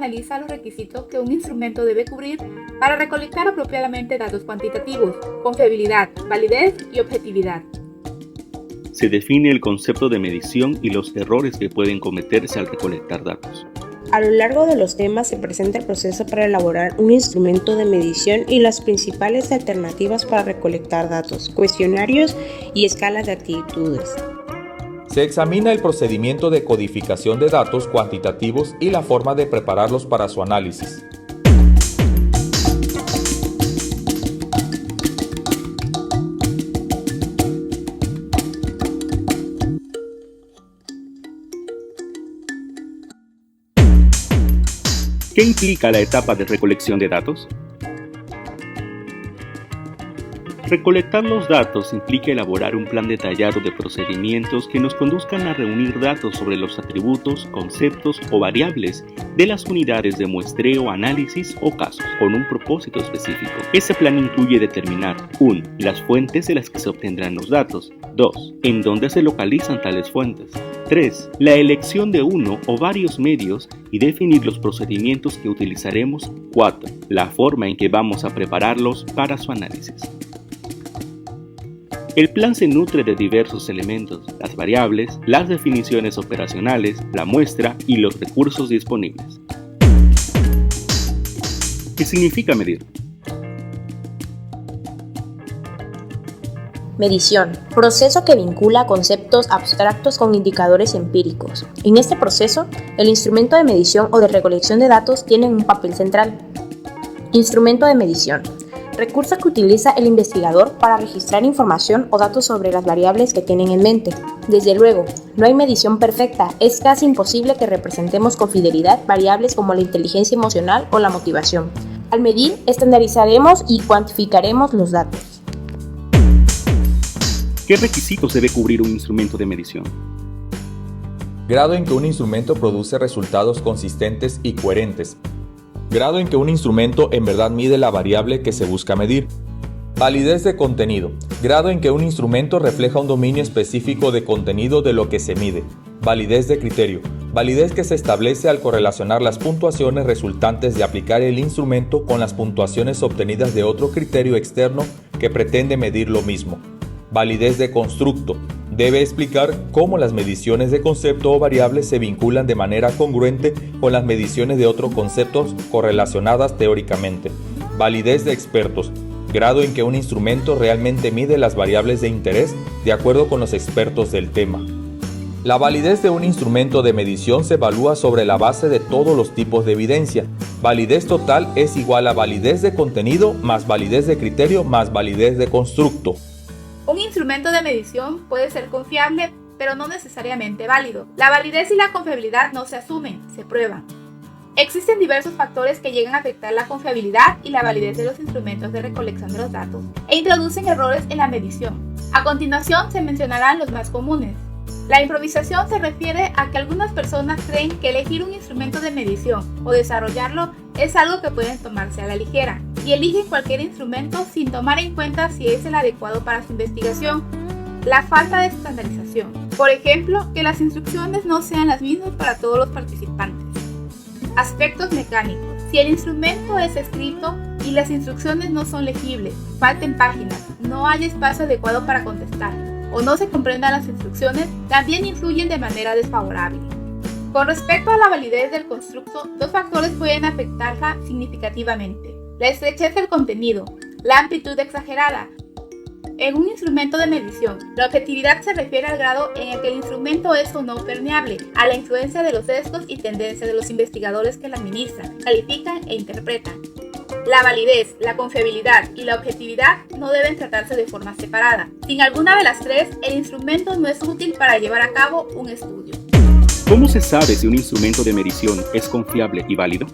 analiza los requisitos que un instrumento debe cubrir para recolectar apropiadamente datos cuantitativos, confiabilidad, validez y objetividad. Se define el concepto de medición y los errores que pueden cometerse al recolectar datos. A lo largo de los temas se presenta el proceso para elaborar un instrumento de medición y las principales alternativas para recolectar datos, cuestionarios y escalas de actitudes. Se examina el procedimiento de codificación de datos cuantitativos y la forma de prepararlos para su análisis. ¿Qué implica la etapa de recolección de datos? Recolectar los datos implica elaborar un plan detallado de procedimientos que nos conduzcan a reunir datos sobre los atributos, conceptos o variables de las unidades de muestreo, análisis o casos, con un propósito específico. Ese plan incluye determinar 1. Las fuentes de las que se obtendrán los datos. 2. En dónde se localizan tales fuentes. 3. La elección de uno o varios medios y definir los procedimientos que utilizaremos. 4. La forma en que vamos a prepararlos para su análisis. El plan se nutre de diversos elementos: las variables, las definiciones operacionales, la muestra y los recursos disponibles. ¿Qué significa medir? Medición, proceso que vincula conceptos abstractos con indicadores empíricos. En este proceso, el instrumento de medición o de recolección de datos tiene un papel central. Instrumento de medición, recurso que utiliza el investigador para registrar información o datos sobre las variables que tienen en mente. Desde luego, no hay medición perfecta, es casi imposible que representemos con fidelidad variables como la inteligencia emocional o la motivación. Al medir, estandarizaremos y cuantificaremos los datos. ¿Qué requisitos debe cubrir un instrumento de medición? Grado en que un instrumento produce resultados consistentes y coherentes. Grado en que un instrumento en verdad mide la variable que se busca medir. Validez de contenido. Grado en que un instrumento refleja un dominio específico de contenido de lo que se mide. Validez de criterio. Validez que se establece al correlacionar las puntuaciones resultantes de aplicar el instrumento con las puntuaciones obtenidas de otro criterio externo que pretende medir lo mismo. Validez de constructo. Debe explicar cómo las mediciones de concepto o variables se vinculan de manera congruente con las mediciones de otros conceptos correlacionadas teóricamente. Validez de expertos. Grado en que un instrumento realmente mide las variables de interés de acuerdo con los expertos del tema. La validez de un instrumento de medición se evalúa sobre la base de todos los tipos de evidencia. Validez total es igual a validez de contenido más validez de criterio más validez de constructo. Un instrumento de medición puede ser confiable, pero no necesariamente válido. La validez y la confiabilidad no se asumen, se prueban. Existen diversos factores que llegan a afectar la confiabilidad y la validez de los instrumentos de recolección de los datos e introducen errores en la medición. A continuación se mencionarán los más comunes. La improvisación se refiere a que algunas personas creen que elegir un instrumento de medición o desarrollarlo es algo que pueden tomarse a la ligera y eligen cualquier instrumento sin tomar en cuenta si es el adecuado para su investigación. La falta de estandarización. Por ejemplo, que las instrucciones no sean las mismas para todos los participantes. Aspectos mecánicos. Si el instrumento es escrito y las instrucciones no son legibles, falten páginas, no hay espacio adecuado para contestar o no se comprendan las instrucciones, también influyen de manera desfavorable. Con respecto a la validez del constructo, dos factores pueden afectarla significativamente: la estrechez del contenido, la amplitud exagerada. En un instrumento de medición, la objetividad se refiere al grado en el que el instrumento es o no permeable a la influencia de los sesgos y tendencias de los investigadores que la administran, califican e interpretan. La validez, la confiabilidad y la objetividad no deben tratarse de forma separada. Sin alguna de las tres, el instrumento no es útil para llevar a cabo un estudio. ¿Cómo se sabe si un instrumento de medición es confiable y válido?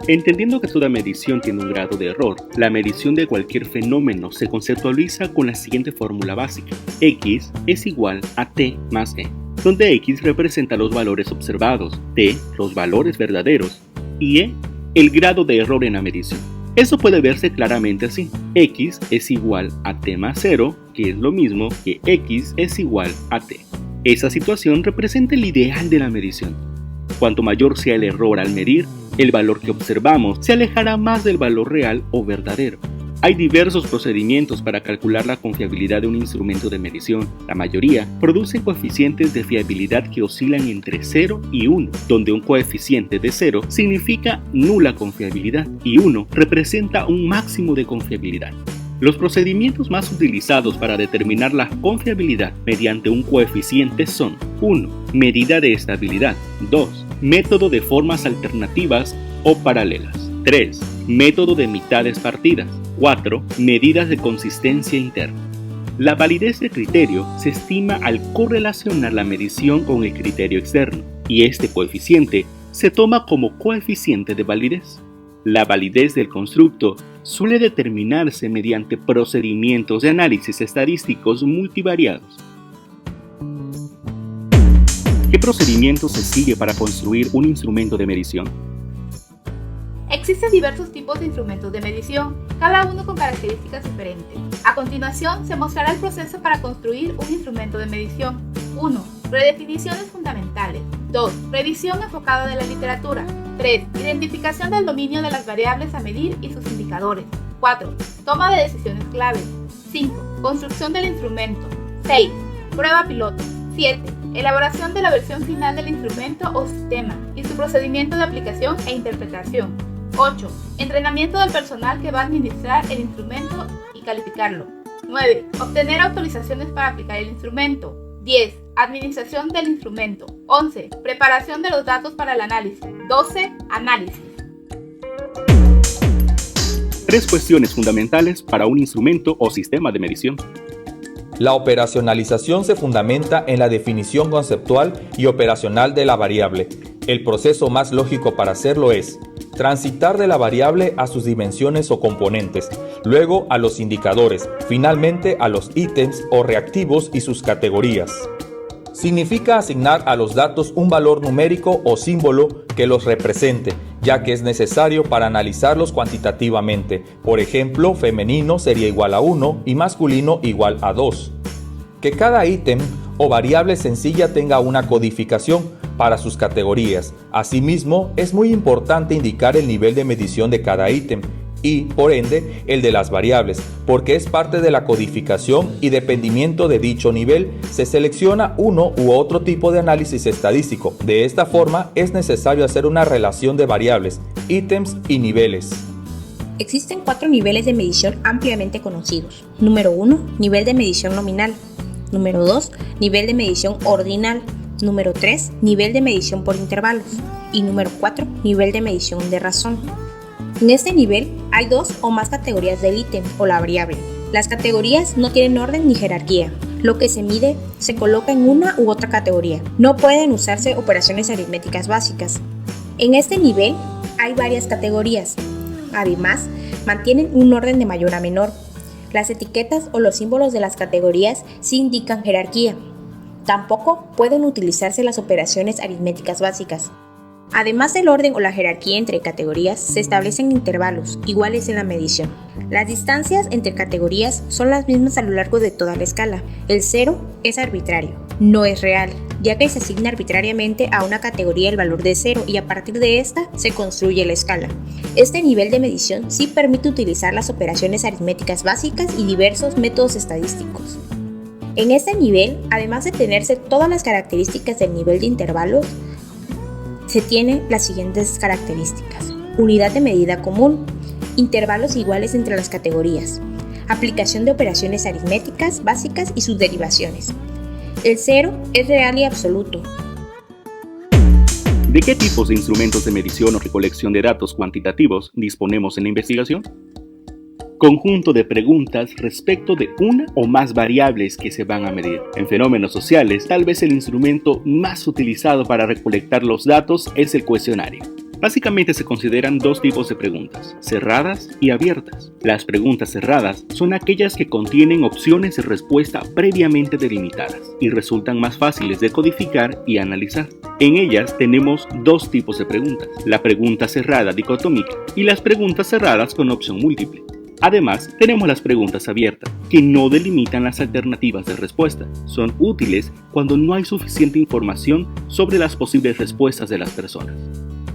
Entendiendo que toda medición tiene un grado de error, la medición de cualquier fenómeno se conceptualiza con la siguiente fórmula básica: X es igual a T más E, donde X representa los valores observados, T los valores verdaderos y E el grado de error en la medición. Eso puede verse claramente así: X es igual a T más 0, que es lo mismo que X es igual a T. Esa situación representa el ideal de la medición. Cuanto mayor sea el error al medir, el valor que observamos se alejará más del valor real o verdadero. Hay diversos procedimientos para calcular la confiabilidad de un instrumento de medición. La mayoría producen coeficientes de fiabilidad que oscilan entre 0 y 1, donde un coeficiente de 0 significa nula confiabilidad y 1 representa un máximo de confiabilidad. Los procedimientos más utilizados para determinar la confiabilidad mediante un coeficiente son: 1. Medida de estabilidad. 2. Método de formas alternativas o paralelas. 3. Método de mitades partidas. 4. Medidas de consistencia interna. La validez del criterio se estima al correlacionar la medición con el criterio externo, y este coeficiente se toma como coeficiente de validez. La validez del constructo suele determinarse mediante procedimientos de análisis estadísticos multivariados. ¿Qué procedimiento se sigue para construir un instrumento de medición? Existen diversos tipos de instrumentos de medición, cada uno con características diferentes. A continuación, se mostrará el proceso para construir un instrumento de medición. 1. Redefiniciones fundamentales. 2. Revisión enfocada de la literatura. 3. Identificación del dominio de las variables a medir y sus indicadores. 4. Toma de decisiones clave. 5. Construcción del instrumento. 6. Prueba piloto. 7. Elaboración de la versión final del instrumento o sistema y su procedimiento de aplicación e interpretación. 8. Entrenamiento del personal que va a administrar el instrumento y calificarlo. 9. Obtener autorizaciones para aplicar el instrumento. 10. Administración del instrumento. 11. Preparación de los datos para el análisis. 12. Análisis. 3 cuestiones fundamentales para un instrumento o sistema de medición. La operacionalización se fundamenta en la definición conceptual y operacional de la variable. El proceso más lógico para hacerlo es transitar de la variable a sus dimensiones o componentes, luego a los indicadores, finalmente a los ítems o reactivos y sus categorías. Significa asignar a los datos un valor numérico o símbolo que los represente, ya que es necesario para analizarlos cuantitativamente. Por ejemplo, femenino sería igual a 1 y masculino igual a 2. Que cada ítem o variable sencilla tenga una codificación para sus categorías. Asimismo, es muy importante indicar el nivel de medición de cada ítem y, por ende, el de las variables, porque es parte de la codificación y dependiendo de dicho nivel, se selecciona uno u otro tipo de análisis estadístico. De esta forma, es necesario hacer una relación de variables, ítems y niveles. Existen 4 niveles de medición ampliamente conocidos. Número 1, nivel de medición nominal. Número 2, nivel de medición ordinal. Número 3, nivel de medición por intervalos. Y número 4, nivel de medición de razón. En este nivel hay 2 o más categorías del ítem o la variable. Las categorías no tienen orden ni jerarquía. Lo que se mide se coloca en una u otra categoría. No pueden usarse operaciones aritméticas básicas. En este nivel hay varias categorías. Además, mantienen un orden de mayor a menor. Las etiquetas o los símbolos de las categorías sí indican jerarquía. Tampoco pueden utilizarse las operaciones aritméticas básicas. Además del orden o la jerarquía entre categorías, se establecen intervalos, iguales en la medición. Las distancias entre categorías son las mismas a lo largo de toda la escala. El 0 es arbitrario, no es real, ya que se asigna arbitrariamente a una categoría el valor de 0 y a partir de esta se construye la escala. Este nivel de medición sí permite utilizar las operaciones aritméticas básicas y diversos métodos estadísticos. En este nivel, además de tenerse todas las características del nivel de intervalos, se tienen las siguientes características: unidad de medida común, intervalos iguales entre las categorías, aplicación de operaciones aritméticas básicas y sus derivaciones. El 0 es real y absoluto. ¿De qué tipos de instrumentos de medición o recolección de datos cuantitativos disponemos en la investigación? Conjunto de preguntas respecto de una o más variables que se van a medir. En fenómenos sociales, tal vez el instrumento más utilizado para recolectar los datos es el cuestionario. Básicamente se consideran 2 tipos de preguntas, cerradas y abiertas. Las preguntas cerradas son aquellas que contienen opciones de respuesta previamente delimitadas y resultan más fáciles de codificar y analizar. En ellas tenemos 2 tipos de preguntas, la pregunta cerrada dicotómica y las preguntas cerradas con opción múltiple. Además, tenemos las preguntas abiertas, que no delimitan las alternativas de respuesta. Son útiles cuando no hay suficiente información sobre las posibles respuestas de las personas.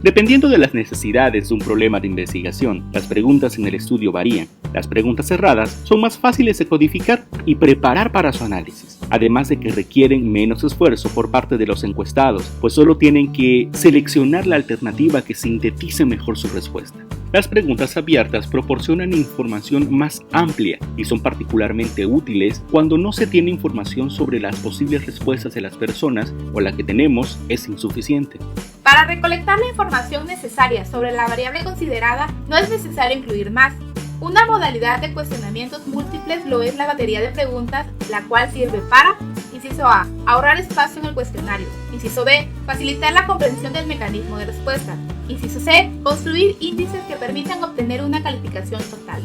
Dependiendo de las necesidades de un problema de investigación, las preguntas en el estudio varían. Las preguntas cerradas son más fáciles de codificar y preparar para su análisis, además de que requieren menos esfuerzo por parte de los encuestados, pues solo tienen que seleccionar la alternativa que sintetice mejor su respuesta. Las preguntas abiertas proporcionan información más amplia y son particularmente útiles cuando no se tiene información sobre las posibles respuestas de las personas o la que tenemos es insuficiente. Para recolectar la información necesaria sobre la variable considerada, no es necesario incluir más. Una modalidad de cuestionamientos múltiples lo es la batería de preguntas, la cual sirve para: inciso A, ahorrar espacio en el cuestionario; inciso B, facilitar la comprensión del mecanismo de respuesta; inciso C, construir índices que permitan obtener una calificación total.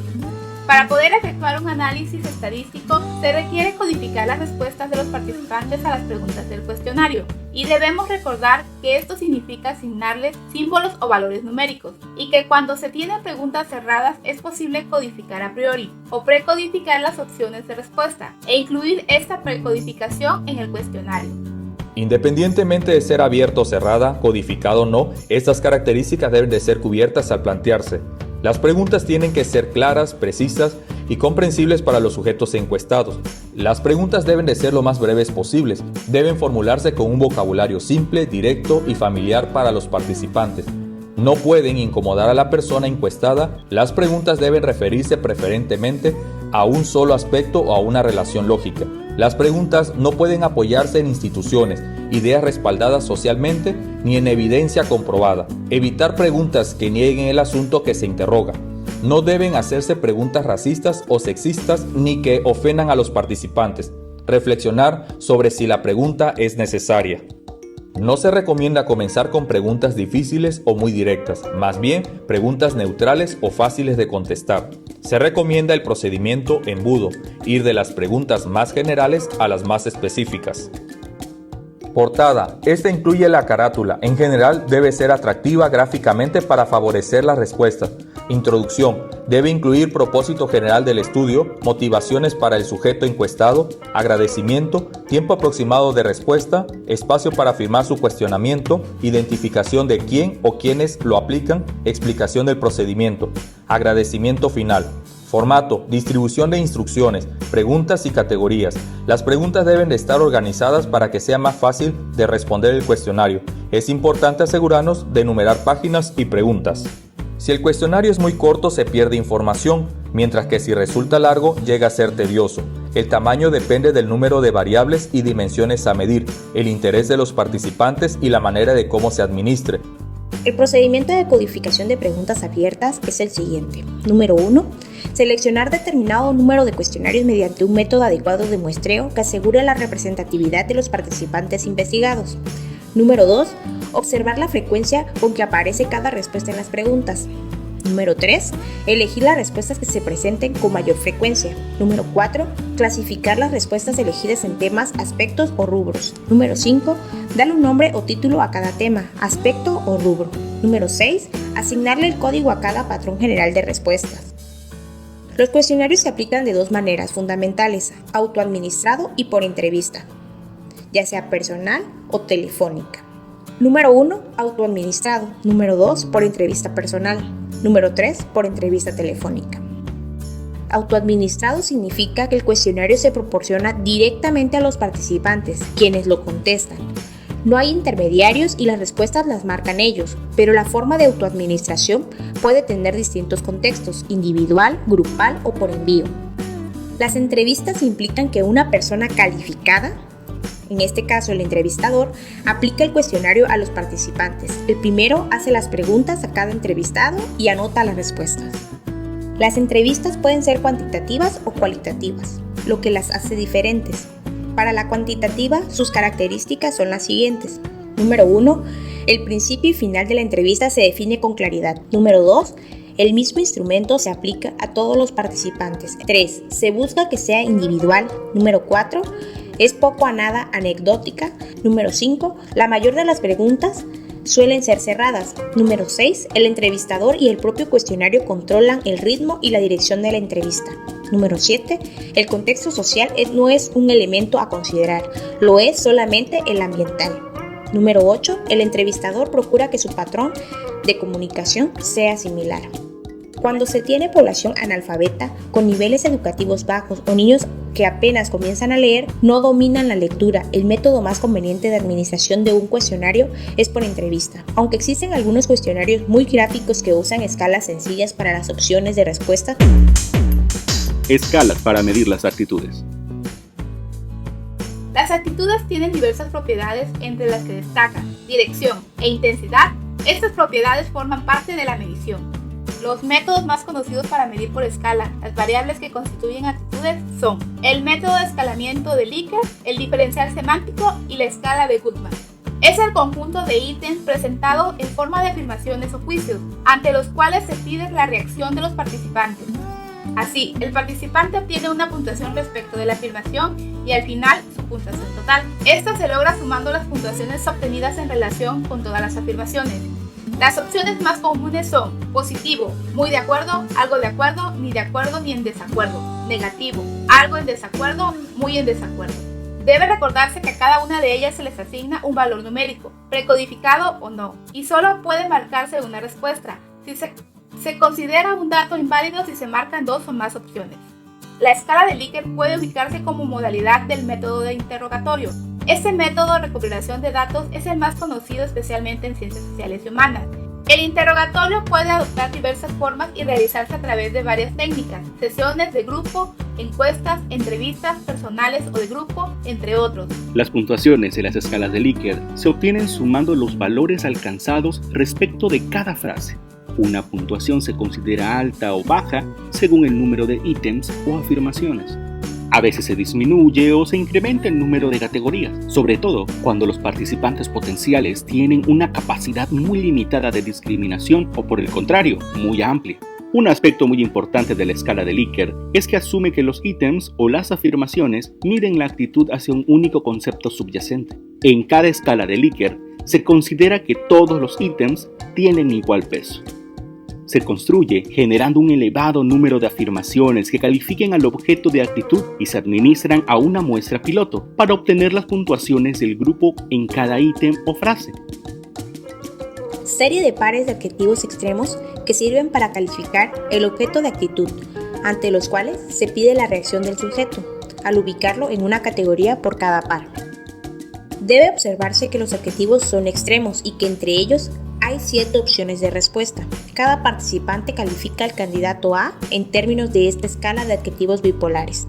Para poder efectuar un análisis estadístico, se requiere codificar las respuestas de los participantes a las preguntas del cuestionario, y debemos recordar que esto significa asignarles símbolos o valores numéricos, y que cuando se tienen preguntas cerradas es posible codificar a priori o precodificar las opciones de respuesta e incluir esta precodificación en el cuestionario. Independientemente de ser abierta o cerrada, codificado o no, estas características deben de ser cubiertas al plantearse. Las preguntas tienen que ser claras, precisas y comprensibles para los sujetos encuestados. Las preguntas deben de ser lo más breves posibles. Deben formularse con un vocabulario simple, directo y familiar para los participantes. No pueden incomodar a la persona encuestada. Las preguntas deben referirse preferentemente a un solo aspecto o a una relación lógica. Las preguntas no pueden apoyarse en instituciones, ideas respaldadas socialmente ni en evidencia comprobada. Evitar preguntas que nieguen el asunto que se interroga. No deben hacerse preguntas racistas o sexistas ni que ofendan a los participantes. Reflexionar sobre si la pregunta es necesaria. No se recomienda comenzar con preguntas difíciles o muy directas, más bien preguntas neutrales o fáciles de contestar. Se recomienda el procedimiento embudo, ir de las preguntas más generales a las más específicas. Portada. Esta incluye la carátula. En general debe ser atractiva gráficamente para favorecer las respuestas. Introducción. Debe incluir propósito general del estudio, motivaciones para el sujeto encuestado, agradecimiento, tiempo aproximado de respuesta, espacio para firmar su cuestionamiento, identificación de quién o quiénes lo aplican, explicación del procedimiento, agradecimiento final. Formato, distribución de instrucciones, preguntas y categorías. Las preguntas deben de estar organizadas para que sea más fácil de responder el cuestionario. Es importante asegurarnos de enumerar páginas y preguntas. Si el cuestionario es muy corto se pierde información, mientras que si resulta largo llega a ser tedioso. El tamaño depende del número de variables y dimensiones a medir, el interés de los participantes y la manera de cómo se administre. El procedimiento de codificación de preguntas abiertas es el siguiente. Número 1. Seleccionar determinado número de cuestionarios mediante un método adecuado de muestreo que asegure la representatividad de los participantes investigados. Número 2. Observar la frecuencia con que aparece cada respuesta en las preguntas. Número 3. Elegir las respuestas que se presenten con mayor frecuencia. Número 4. Clasificar las respuestas elegidas en temas, aspectos o rubros. Número 5. Darle un nombre o título a cada tema, aspecto o rubro. Número 6. Asignarle el código a cada patrón general de respuestas. Los cuestionarios se aplican de dos maneras fundamentales, autoadministrado y por entrevista, ya sea personal o telefónica. Número 1, autoadministrado. Número 2, por entrevista personal. Número 3, por entrevista telefónica. Autoadministrado significa que el cuestionario se proporciona directamente a los participantes, quienes lo contestan. No hay intermediarios y las respuestas las marcan ellos, pero la forma de autoadministración puede tener distintos contextos, individual, grupal o por envío. Las entrevistas implican que una persona calificada, en este caso el entrevistador, aplica el cuestionario a los participantes. El primero hace las preguntas a cada entrevistado y anota las respuestas. Las entrevistas pueden ser cuantitativas o cualitativas, lo que las hace diferentes. Para la cuantitativa, sus características son las siguientes. Número 1, el principio y final de la entrevista se define con claridad. Número 2, el mismo instrumento se aplica a todos los participantes. 3, se busca que sea individual. Número 4, es poco a nada anecdótica. Número 5, la mayor de las preguntas suelen ser cerradas. Número 6, el entrevistador y el propio cuestionario controlan el ritmo y la dirección de la entrevista. Número 7, el contexto social no es un elemento a considerar, lo es solamente el ambiental. Número 8. El entrevistador procura que su patrón de comunicación sea similar. Cuando se tiene población analfabeta, con niveles educativos bajos o niños que apenas comienzan a leer, no dominan la lectura, el método más conveniente de administración de un cuestionario es por entrevista. Aunque existen algunos cuestionarios muy gráficos que usan escalas sencillas para las opciones de respuesta. Escalas para medir las actitudes. Las actitudes tienen diversas propiedades, entre las que destacan dirección e intensidad. Estas propiedades forman parte de la medición. Los métodos más conocidos para medir por escala las variables que constituyen actitudes son el método de escalamiento de Likert, el diferencial semántico y la escala de Goodman. Es el conjunto de ítems presentado en forma de afirmaciones o juicios, ante los cuales se pide la reacción de los participantes. Así, el participante obtiene una puntuación respecto de la afirmación y al final su puntuación total. Esta se logra sumando las puntuaciones obtenidas en relación con todas las afirmaciones. Las opciones más comunes son positivo, muy de acuerdo, algo de acuerdo, ni de acuerdo ni en desacuerdo, negativo, algo en desacuerdo, muy en desacuerdo. Debe recordarse que a cada una de ellas se les asigna un valor numérico, precodificado o no, y solo puede marcarse una respuesta. Si se considera un dato inválido si se marcan dos o más opciones. La escala de Likert puede ubicarse como modalidad del método de interrogatorio. Este método de recopilación de datos es el más conocido especialmente en ciencias sociales y humanas. El interrogatorio puede adoptar diversas formas y realizarse a través de varias técnicas, sesiones de grupo, encuestas, entrevistas personales o de grupo, entre otros. Las puntuaciones de las escalas de Likert se obtienen sumando los valores alcanzados respecto de cada frase. Una puntuación se considera alta o baja según el número de ítems o afirmaciones. A veces se disminuye o se incrementa el número de categorías, sobre todo cuando los participantes potenciales tienen una capacidad muy limitada de discriminación o, por el contrario, muy amplia. Un aspecto muy importante de la escala de Likert es que asume que los ítems o las afirmaciones miden la actitud hacia un único concepto subyacente. En cada escala de Likert se considera que todos los ítems tienen igual peso. Se construye generando un elevado número de afirmaciones que califiquen al objeto de actitud y se administran a una muestra piloto para obtener las puntuaciones del grupo en cada ítem o frase. Serie de pares de adjetivos extremos que sirven para calificar el objeto de actitud, ante los cuales se pide la reacción del sujeto, al ubicarlo en una categoría por cada par. Debe observarse que los adjetivos son extremos y que entre ellos hay 7 opciones de respuesta. Cada participante califica al candidato A en términos de esta escala de adjetivos bipolares.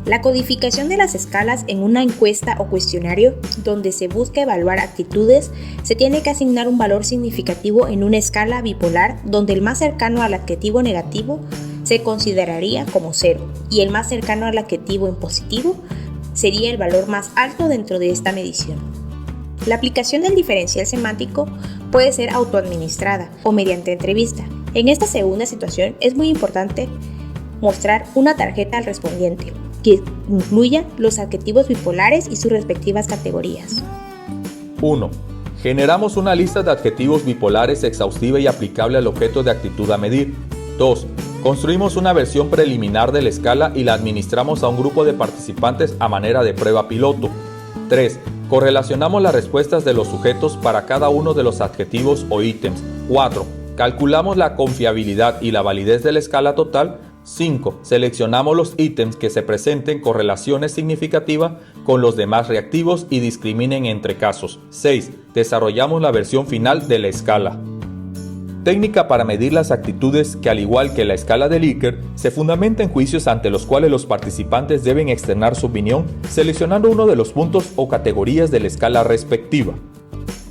La codificación de las escalas en una encuesta o cuestionario donde se busca evaluar actitudes, se tiene que asignar un valor significativo en una escala bipolar donde el más cercano al adjetivo negativo se consideraría como 0 y el más cercano al adjetivo en positivo sería el valor más alto dentro de esta medición. La aplicación del diferencial semántico puede ser autoadministrada o mediante entrevista. En esta segunda situación es muy importante mostrar una tarjeta al respondiente que incluya los adjetivos bipolares y sus respectivas categorías. 1. Generamos una lista de adjetivos bipolares exhaustiva y aplicable al objeto de actitud a medir. 2. Construimos una versión preliminar de la escala y la administramos a un grupo de participantes a manera de prueba piloto. 3. Correlacionamos las respuestas de los sujetos para cada uno de los adjetivos o ítems. 4. Calculamos la confiabilidad y la validez de la escala total. 5. Seleccionamos los ítems que se presenten correlaciones significativas con los demás reactivos y discriminen entre casos. 6. Desarrollamos la versión final de la escala. Técnica para medir las actitudes que, al igual que la escala de Likert, se fundamenta en juicios ante los cuales los participantes deben externar su opinión seleccionando uno de los puntos o categorías de la escala respectiva.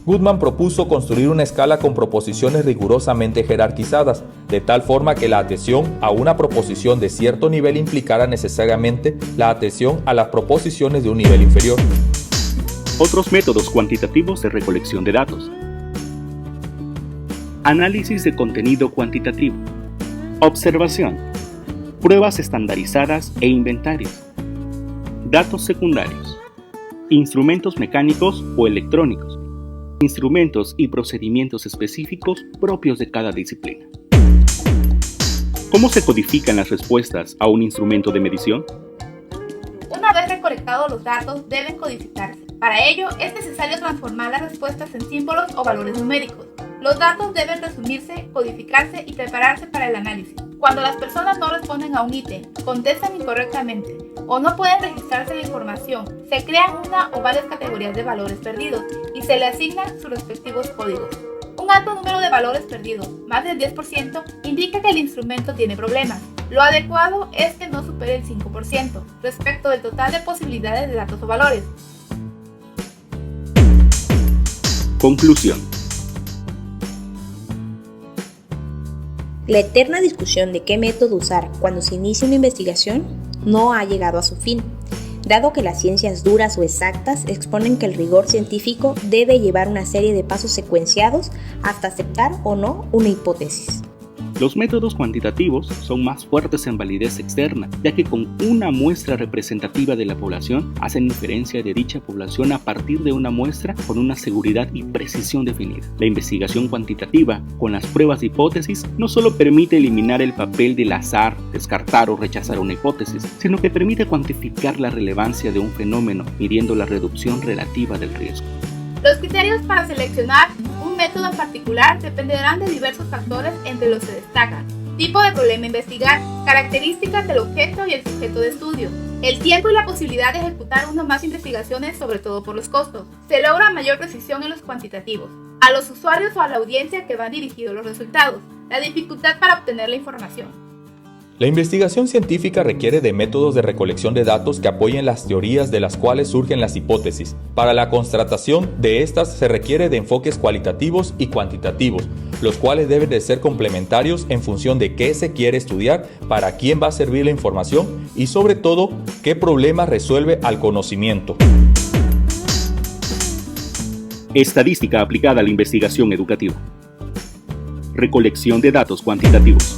Goodman propuso construir una escala con proposiciones rigurosamente jerarquizadas, de tal forma que la adhesión a una proposición de cierto nivel implicara necesariamente la adhesión a las proposiciones de un nivel inferior. Otros métodos cuantitativos de recolección de datos. Análisis de contenido cuantitativo. Observación. Pruebas estandarizadas e inventarios. Datos secundarios. Instrumentos mecánicos o electrónicos. Instrumentos y procedimientos específicos propios de cada disciplina. ¿Cómo se codifican las respuestas a un instrumento de medición? Una vez recolectados los datos, deben codificarse. Para ello, es necesario transformar las respuestas en símbolos o valores numéricos. Los datos deben resumirse, codificarse y prepararse para el análisis. Cuando las personas no responden a un ítem, contestan incorrectamente o no pueden registrarse la información, se crean una o varias categorías de valores perdidos y se le asignan sus respectivos códigos. Un alto número de valores perdidos, más del 10%, indica que el instrumento tiene problemas. Lo adecuado es que no supere el 5% respecto del total de posibilidades de datos o valores. Conclusión. La eterna discusión de qué método usar cuando se inicia una investigación no ha llegado a su fin, dado que las ciencias duras o exactas exponen que el rigor científico debe llevar una serie de pasos secuenciados hasta aceptar o no una hipótesis. Los métodos cuantitativos son más fuertes en validez externa, ya que con una muestra representativa de la población hacen inferencia de dicha población a partir de una muestra con una seguridad y precisión definida. La investigación cuantitativa, con las pruebas de hipótesis, no solo permite eliminar el papel del azar, descartar o rechazar una hipótesis, sino que permite cuantificar la relevancia de un fenómeno, midiendo la reducción relativa del riesgo. Los criterios para seleccionar un método en particular dependerán de diversos factores, entre los que destacan: tipo de problema a investigar, características del objeto y el sujeto de estudio, el tiempo y la posibilidad de ejecutar una o más investigaciones, sobre todo por los costos. Se logra mayor precisión en los cuantitativos, a los usuarios o a la audiencia que van dirigidos los resultados, la dificultad para obtener la información. La investigación científica requiere de métodos de recolección de datos que apoyen las teorías de las cuales surgen las hipótesis. Para la constatación de estas se requiere de enfoques cualitativos y cuantitativos, los cuales deben de ser complementarios en función de qué se quiere estudiar, para quién va a servir la información y sobre todo qué problema resuelve al conocimiento. Estadística aplicada a la investigación educativa. Recolección de datos cuantitativos.